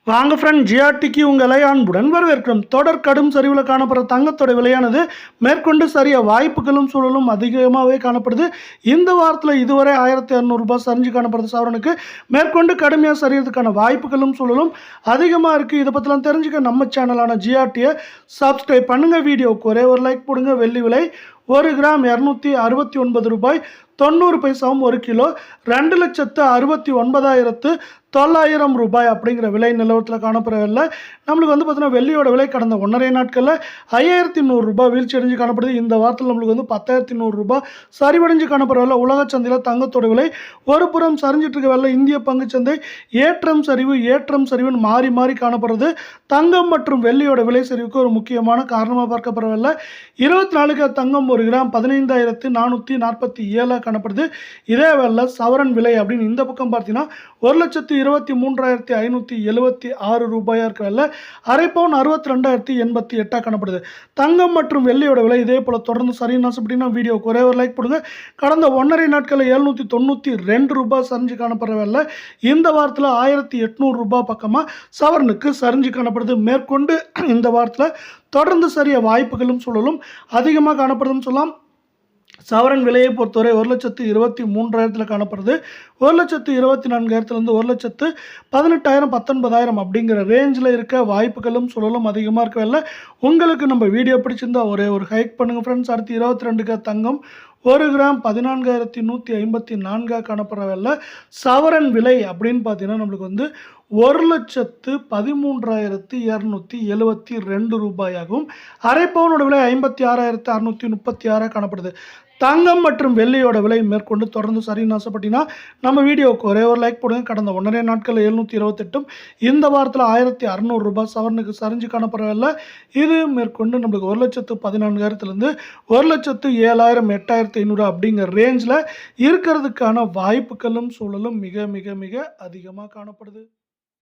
வாங்க ஃப்ரெண்ட், ஜிஆர்டிக்கு உங்களை அன்புடன் வரவேற்கிறோம். தொடர் கடும் சரிவில் காணப்படுற தங்கத்தோட விலையானது மேற்கொண்டு சரிய வாய்ப்புகளும் சூழலும் அதிகமாகவே காணப்படுது. இந்த வாரத்தில் இதுவரை 1600 ரூபாய் சரிஞ்சு காணப்படுது. சவரனுக்கு மேற்கொண்டு கடுமையாக சரியறதுக்கான வாய்ப்புகளும் சூழலும் அதிகமாக இருக்குது. இதை பற்றிலாம் தெரிஞ்சுக்க நம்ம சேனலான ஜிஆர்டியை சப்ஸ்கிரைப் பண்ணுங்கள். வீடியோவுக்கு ஒரே ஒரு லைக் போடுங்க. வெள்ளி விலை 1 கிராம் 269 ரூபாய் 90 பைசாவும் 1 கிலோ 2,69,900 ரூபாய் அப்படிங்கிற விலை நிலவரத்தில் காணப்படவில்லை. நம்மளுக்கு பார்த்தீங்கன்னா வெள்ளியோட விலை கடந்த 1.5 நாட்களில் 5,100 ரூபாய் வீழ்ச்சி அடைஞ்சு காணப்படுது. இந்த வாரத்தில் நம்மளுக்கு 10,100 ரூபாய் சரிவடைஞ்சு காணப்படவில்லை. உலக சந்தையில் தங்கத்தோட விலை ஒரு புறம் சரிஞ்சிட்டு இருக்க வேலை இந்திய பங்குச்சந்தை ஏற்றம் சரிவுன்னு மாறி மாறி காணப்படுறது. தங்கம் மற்றும் வெள்ளியோட விலை சரிவுக்கு ஒரு முக்கியமான காரணமாக பார்க்கப்படவில்லை. 24 தங்கம் 1 கிராம் 15,447 காணப்படுது. இதே வேலை சவரன் விலை அப்படின்னு இந்த பக்கம் பார்த்தீங்கன்னா 1,23,576 ரூபாயா இருக்கவில்லை. அரை பவுன் 62,088 காணப்படுது. தங்கம் மற்றும் வெள்ளியோட விலை இதே போல தொடர்ந்து சரின்னு அப்படின்னா வீடியோக்கு ஒரே ஒரு லைக் போடுங்க. கடந்த 1.5 நாட்களில் 792 ரூபாய் சரிஞ்சு காணப்படவில்லை. இந்த வாரத்தில் 1,800 ரூபாய் பக்கமாக சவரனுக்கு சரிஞ்சு காணப்படுது. மேற்கொண்டு இந்த வாரத்தில் தொடர்ந்து சரிய வாய்ப்புகளும் சூழலும் அதிகமாக காணப்படுதுன்னு சொல்லலாம். சவரன் விலையை பொறுத்தவரை 1,23,000 காணப்படுது. 1,24,000 1,18,000 19,000 அப்படிங்கிற ரேஞ்சில் இருக்க வாய்ப்புகளும் சூழலும் அதிகமாக இருக்கவில்லை. உங்களுக்கு நம்ம வீடியோ பிடிச்சிருந்தா ஒரே ஒரு ஹைக் பண்ணுங்கள் ஃப்ரெண்ட்ஸ். அடுத்து 22 தங்கம் 1 கிராம் 14,154 காணப்படவில்லை. சவரன் விலை அப்படின்னு பார்த்தீங்கன்னா நம்மளுக்கு 1,13,272 ரூபாயாகவும் அரை பவுனோட விலை 56,636 காணப்படுது. தங்கம் மற்றும் வெள்ளியோட விலை மேற்கொண்டு தொடர்ந்து சரின்னு ஆசைப்பட்டீங்கன்னா நம்ம வீடியோவுக்கு ஒரே ஒரு லைக் போடுங்க. கடந்த 1.5 நாட்கள் 728 இந்த வாரத்தில் 1,600 ரூபாய் சவரனுக்கு சரிஞ்சு காணப்படவில்லை. இது மேற்கொண்டு நம்மளுக்கு 1,14,000 1,07,000 8,500 அப்படிங்கிற ரேஞ்சில் இருக்கிறதுக்கான வாய்ப்புகளும் சூழலும் மிக மிக மிக அதிகமாக காணப்படுது.